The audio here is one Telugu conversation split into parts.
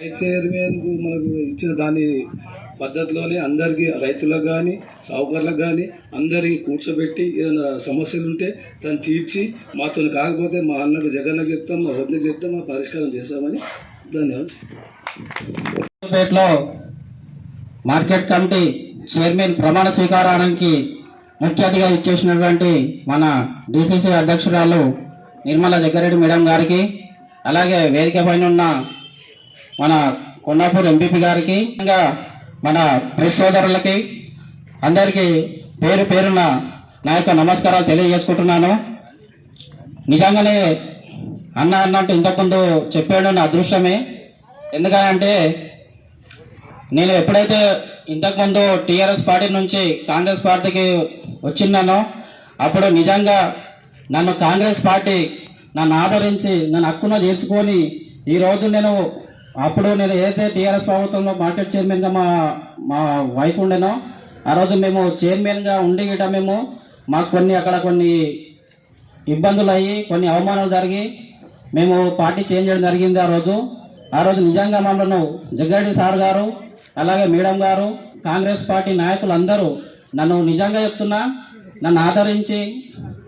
చైర్మన్కు మనకు ఇచ్చిన దాని పద్ధతిలోనే అందరికీ రైతులకు కానీ సావుకారులకు కానీ అందరికీ కూర్చోబెట్టి ఏదైనా సమస్యలు ఉంటే దాన్ని తీర్చి మాతో కాకపోతే మా అన్నకు జగన్కి చెప్తాం, మా వద్దకు చెప్తాం, మా పరిష్కారం చేస్తామని ధన్యవాదాలు. మార్కెట్ కమిటీ చైర్మన్ ప్రమాణ స్వీకారానికి ముఖ్య అతిథిగా ఇచ్చేసినటువంటి మన డిసిసి అధ్యక్షురాలు నిర్మల జగ్గారెడ్డి మేడం గారికి, అలాగే వేదిక పైన ఉన్న మన కొండాపూర్ ఎంపీపీ గారికి, ఇంకా మన ప్రెస్ సోదరులకి అందరికీ పేరు పేరున నా యొక్క నమస్కారాలు తెలియజేసుకుంటున్నాను. నిజంగానే అన్నట్టు ఇంతకుముందు చెప్పాడు నా అదృష్టమే. ఎందుకంటే నేను ఎప్పుడైతే ఇంతకుముందు టీఆర్ఎస్ పార్టీ నుంచి కాంగ్రెస్ పార్టీకి వచ్చిన్నానో అప్పుడు నిజంగా నన్ను కాంగ్రెస్ పార్టీ నన్ను ఆదరించి నన్ను హక్కున చేర్చుకొని ఈరోజు అప్పుడు నేను ఏదైతే టీఆర్ఎస్ ప్రభుత్వంలో మార్కెట్ చైర్మన్గా మా వైఫ్ ఉండేనో ఆ రోజు మేము చైర్మన్గా ఉండి గిట మాకు కొన్ని ఇబ్బందులు అయ్యి కొన్ని అవమానాలు జరిగి మేము పార్టీ చేంజ్ చేయడం జరిగింది. ఆ రోజు నిజంగా మమ్మల్ని జగ్గారెడ్డి సార్ గారు అలాగే మేడం గారు కాంగ్రెస్ పార్టీ నాయకులు అందరూ నన్ను నిజంగా చెప్తున్నా నన్ను ఆదరించి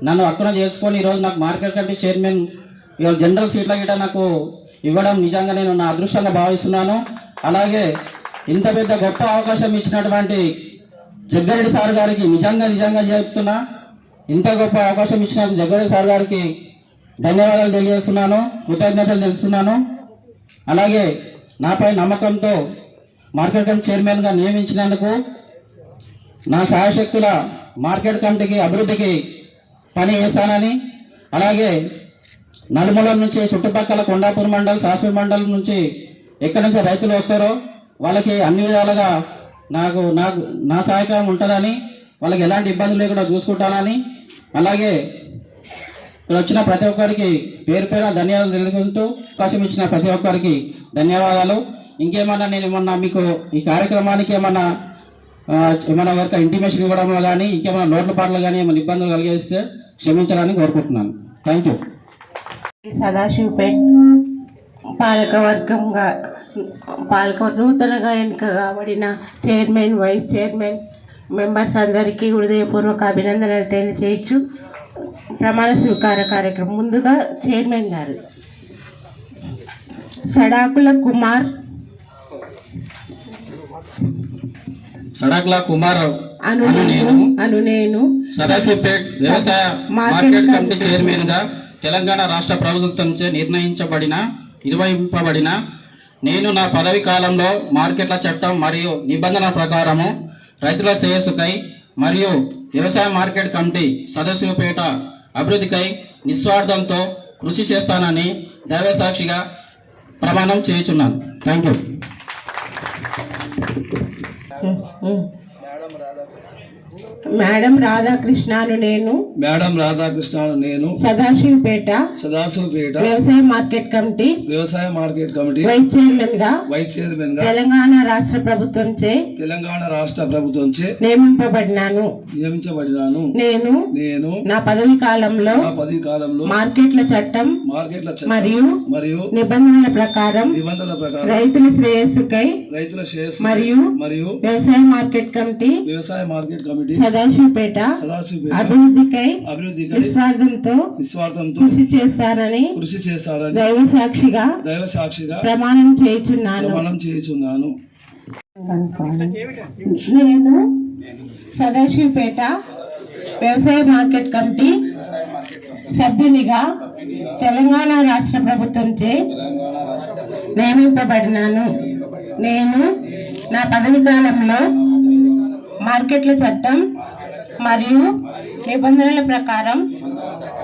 నన్ను హక్కున చేసుకొని ఈరోజు నాకు మార్కెట్ కమిటీ చైర్మన్ జనరల్ సీట్ల గిట నాకు ఇవ్వడం నిజంగా నేను నా అదృష్టంగా భావిస్తున్నాను. అలాగే ఇంత పెద్ద గొప్ప అవకాశం ఇచ్చినటువంటి జగ్గారెడ్డి సార్ గారికి నిజంగా చెప్తున్నా, ఇంత గొప్ప అవకాశం ఇచ్చిన జగ్గారెడ్డి సార్ గారికి ధన్యవాదాలు తెలియజేస్తున్నాను, కృతజ్ఞతలు తెలుస్తున్నాను. అలాగే నాపై నమ్మకంతో మార్కెట్ కమిటీ చైర్మన్గా నియమించినందుకు నా శాయశక్తుల మార్కెట్ కమిటీకి అభివృద్ధికి పని చేస్తానని, అలాగే నలుమూలల నుంచి చుట్టుపక్కల కొండాపూర్ మండలం శాసన మండలం నుంచి ఎక్కడి నుంచి రైతులు వస్తారో వాళ్ళకి అన్ని విధాలుగా నా సహాయకం ఉంటుందని, వాళ్ళకి ఎలాంటి ఇబ్బందులు లేకుండా చూసుకుంటానని, అలాగే ఇక్కడ వచ్చిన ప్రతి ఒక్కరికి పేరు ధన్యవాదాలు తెలుపుకుంటూ అవకాశం ఇచ్చిన ప్రతి ఒక్కరికి ధన్యవాదాలు. ఇంకేమన్నా నేను మీకు ఈ కార్యక్రమానికి ఏమన్నా వరకు ఇంటిమేషన్ ఇవ్వడంలో కానీ ఇంకేమైనా నోట్ల పాటలు కానీ ఏమైనా ఇబ్బందులు కలిగేస్తే క్షమించాలని కోరుకుంటున్నాను. Thank you. సదాశివపేట్ పాలకవర్గంగా నూతనంగా ఎన్నిక కాబడిన చైర్మన్, వైస్ చైర్మన్, మెంబర్స్ అందరికీ హృదయపూర్వక అభినందనలు తెలియజేయచ్చు. ప్రమాణ స్వీకార కార్యక్రమం ముందుగా చైర్మన్ గారు సడాకుల కుమార్ అను నేను సదాశివపేట్ వ్యవసాయ మార్కెట్ కమిటీ చైర్మన్ గా తెలంగాణ రాష్ట్ర ప్రభుత్వంచే నిర్వహింపబడిన నేను నా పదవి కాలంలో మార్కెట్ల చట్టం మరియు నిబంధనల ప్రకారము రైతుల శ్రేయస్సుకై మరియు వ్యవసాయ మార్కెట్ కమిటీ సదాశివపేట అభివృద్ధికై నిస్వార్థంతో కృషి చేస్తానని దైవ సాక్షిగా ప్రమాణం చేయుచున్నాను. Thank you. మేడం రాధాకృష్ణను నేను సదాశివపేట వ్యవసాయ మార్కెట్ కమిటీ వైస్ చైర్మన్ గా తెలంగాణ రాష్ట్ర ప్రభుత్వంచే నియమించబడినాను. నేను నా పదవి కాలంలో మార్కెట్ల చట్టం మరియు నిబంధనల ప్రకారం రైతుల శ్రేయస్సుకై మరియు వ్యవసాయ మార్కెట్ కమిటీ సదాశివపేట అభివృద్ధికై నిస్వార్థంతో కృషి చేస్తానని దైవ సాక్షిగా ప్రమాణం చేయుచున్నాను. నేను సదాశివపేట వ్యవసాయ మార్కెట్ కమిటీ సభ్యునిగా తెలంగాణ రాష్ట్ర ప్రభుత్వంచే నియమింపబడినాను. నేను నా పదవి కాలంలో మార్కెట్ల చట్టం మరియు నిబంధనల ప్రకారం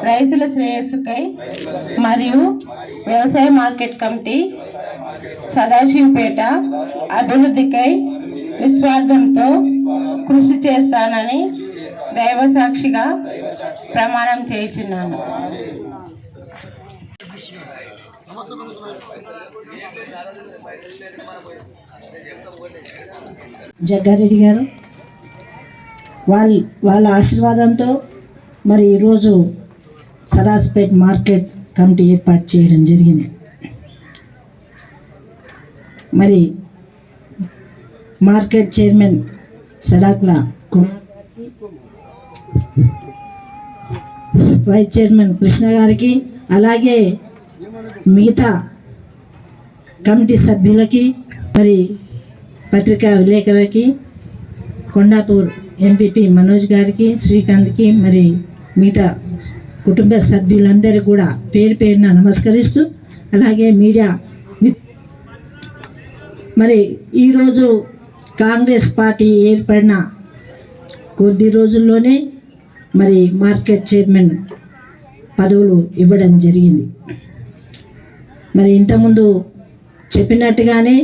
రైతుల శ్రేయస్సుకై మరియు వ్యవసాయ మార్కెట్ కమిటీ సదాశివపేట అభివృద్ధికై నిస్వార్థంతో కృషి చేస్తానని దైవ సాక్షిగా ప్రమాణం చేయుచున్నాను. జగ్గారెడ్డి గారు వాళ్ళ ఆశీర్వాదంతో మరి ఈరోజు సదాశివపేట మార్కెట్ కమిటీ ఏర్పాటు చేయడం జరిగింది. మరి market chairman Sadakula vice chairman Krishna గారికి, అలాగే మిగతా కమిటీ సభ్యులకి, మరి పత్రికా విలేకరులకి, కొండాపూర్ ఎంపీపీ మనోజ్ గారికి, శ్రీకాంత్కి, మరి మిగతా కుటుంబ సభ్యులందరూ కూడా పేరు పేరున నమస్కరిస్తూ, అలాగే మీడియా మరి ఈరోజు కాంగ్రెస్ పార్టీ ఏర్పడిన కొద్ది రోజుల్లోనే మరి మార్కెట్ చైర్మన్ పదవులు ఇవ్వడం జరిగింది. మరి ఇంతకుముందు చెప్పినట్టుగానే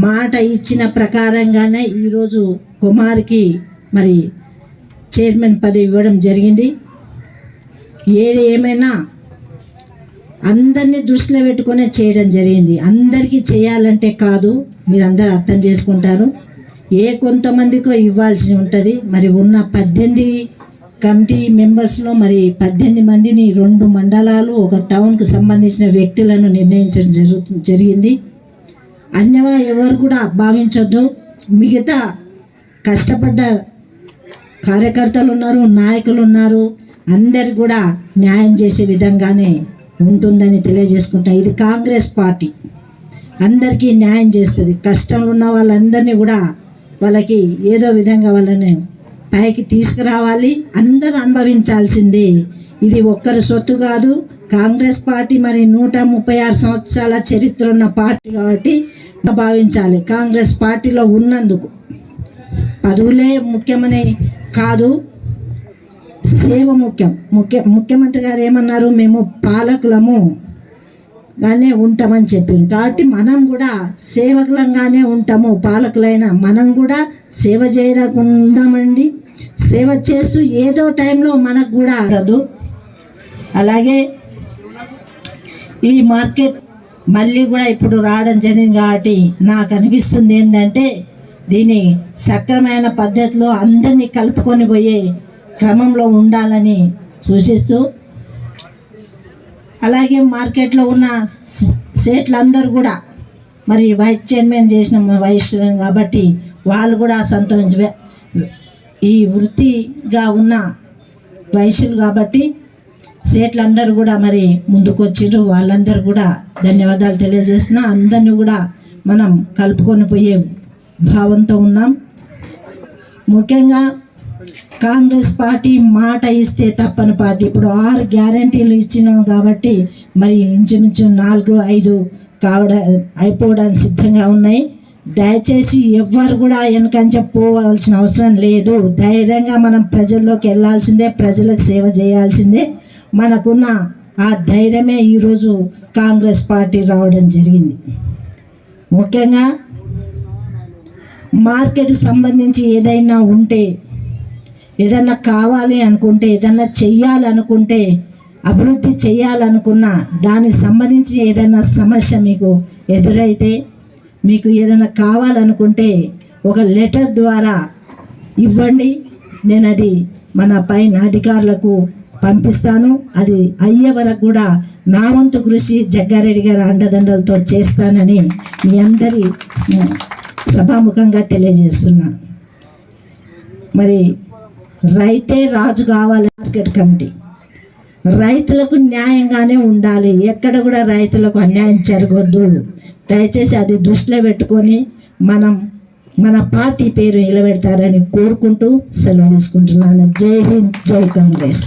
మాట ఇచ్చిన ప్రకారంగానే ఈరోజు కుమార్కి మరి చైర్మన్ పదవి ఇవ్వడం జరిగింది. ఏది ఏమైనా అందరినీ దృష్టిలో పెట్టుకునే చేయడం జరిగింది. అందరికీ చేయాలంటే కాదు, మీరు అందరూ అర్థం చేసుకుంటారు. కొంతమందికో ఇవ్వాల్సి ఉంటుంది. మరి ఉన్న 18 కమిటీ మెంబర్స్లో మరి 18 మందిని 2 మండలాలు, ఒక టౌన్కు సంబంధించిన వ్యక్తులను నిర్ణయించడం జరిగింది. అన్యవా ఎవరు కూడా భావించొద్దు. మిగతా కష్టపడ్డ కార్యకర్తలు ఉన్నారు, నాయకులు ఉన్నారు, అందరు కూడా న్యాయం చేసే విధంగానే ఉంటుందని తెలియజేసుకుంటా. ఇది కాంగ్రెస్ పార్టీ అందరికీ న్యాయం చేస్తుంది. కష్టంలో ఉన్న వాళ్ళందరినీ కూడా వాళ్ళకి ఏదో విధంగా వాళ్ళని పైకి తీసుకురావాలి. అందరూ అనుభవించాల్సిందే. ఇది ఒక్కరి సొత్తు కాదు. కాంగ్రెస్ పార్టీ మరి 136 సంవత్సరాల చరిత్ర ఉన్న పార్టీ కాబట్టి భావించాలి. కాంగ్రెస్ పార్టీలో ఉన్నందుకు పదవులే ముఖ్యమని కాదు, సేవ ముఖ్యం. ముఖ్యమంత్రి గారు ఏమన్నారు, మేము పాలకులము గానే ఉంటామని చెప్పింది. కాబట్టి మనం కూడా సేవకులంగానే ఉంటాము. పాలకులైన మనం కూడా సేవ చేయకుండామండి. సేవ చేస్తూ ఏదో టైంలో మనకు కూడా రాదు. అలాగే ఈ మార్కెట్ మళ్ళీ కూడా ఇప్పుడు రావడం జరిగింది కాబట్టి నాకు అనిపిస్తుంది ఏంటంటే, దీన్ని సక్రమైన పద్ధతిలో అందరినీ కలుపుకొని పోయే క్రమంలో ఉండాలని సూచిస్తూ, అలాగే మార్కెట్లో ఉన్న సేట్లందరూ కూడా మరి వైస్ చైర్మన్ చేసిన వైస్ కాబట్టి వాళ్ళు కూడా సంతోష, ఈ వృత్తిగా ఉన్న వైశ్యులు కాబట్టి సేట్లందరూ కూడా మరి ముందుకు వచ్చిండ్రు. వాళ్ళందరూ కూడా ధన్యవాదాలు తెలియజేస్తున్నా. అందరినీ కూడా మనం కలుపుకొని పోయే భావంతో ఉన్నాం. ముఖ్యంగా కాంగ్రెస్ పార్టీ మాట ఇస్తే తప్పని పార్టీ. ఇప్పుడు 6 గ్యారంటీలు ఇచ్చినాం కాబట్టి మరి ఇంచుమించు 4-5 అయిపోవడానికి సిద్ధంగా ఉన్నాయి. దయచేసి ఎవ్వరు కూడా వెనకంచ పోవాల్సిన అవసరం లేదు. ధైర్యంగా మనం ప్రజల్లోకి వెళ్ళాల్సిందే, ప్రజలకు సేవ చేయాల్సిందే. మనకున్న ఆ ధైర్యమే ఈరోజు కాంగ్రెస్ పార్టీ రావడం జరిగింది. ముఖ్యంగా మార్కెట్ సంబంధించి ఏదైనా ఉంటే, ఏదన్నా కావాలి అనుకుంటే, ఏదన్నా చెయ్యాలనుకుంటే, అభివృద్ధి చేయాలనుకున్నా, దానికి సంబంధించి ఏదైనా సమస్య మీకు ఎదురైతే, మీకు ఏదైనా కావాలనుకుంటే ఒక లెటర్ ద్వారా ఇవ్వండి. నేను అది మన పైన అధికారులకు పంపిస్తాను. అది అయ్యే వరకు కూడా నా వంతు కృషి జగ్గారెడ్డి గారి అండదండలతో చేస్తానని మీ అందరి సభాముఖంగా తెలియజేస్తున్నాను. మరి రైతే రాజు కావాలి. మార్కెట్ కమిటీ రైతులకు న్యాయంగానే ఉండాలి. ఎక్కడ కూడా రైతులకు అన్యాయం జరగొద్దు. దయచేసి అది దృష్టిలో పెట్టుకొని మన పార్టీ పేరు నిలబెడతారని కోరుకుంటూ సెలవు తీసుకుంటున్నాను. జై హింద్, జై కాంగ్రెస్.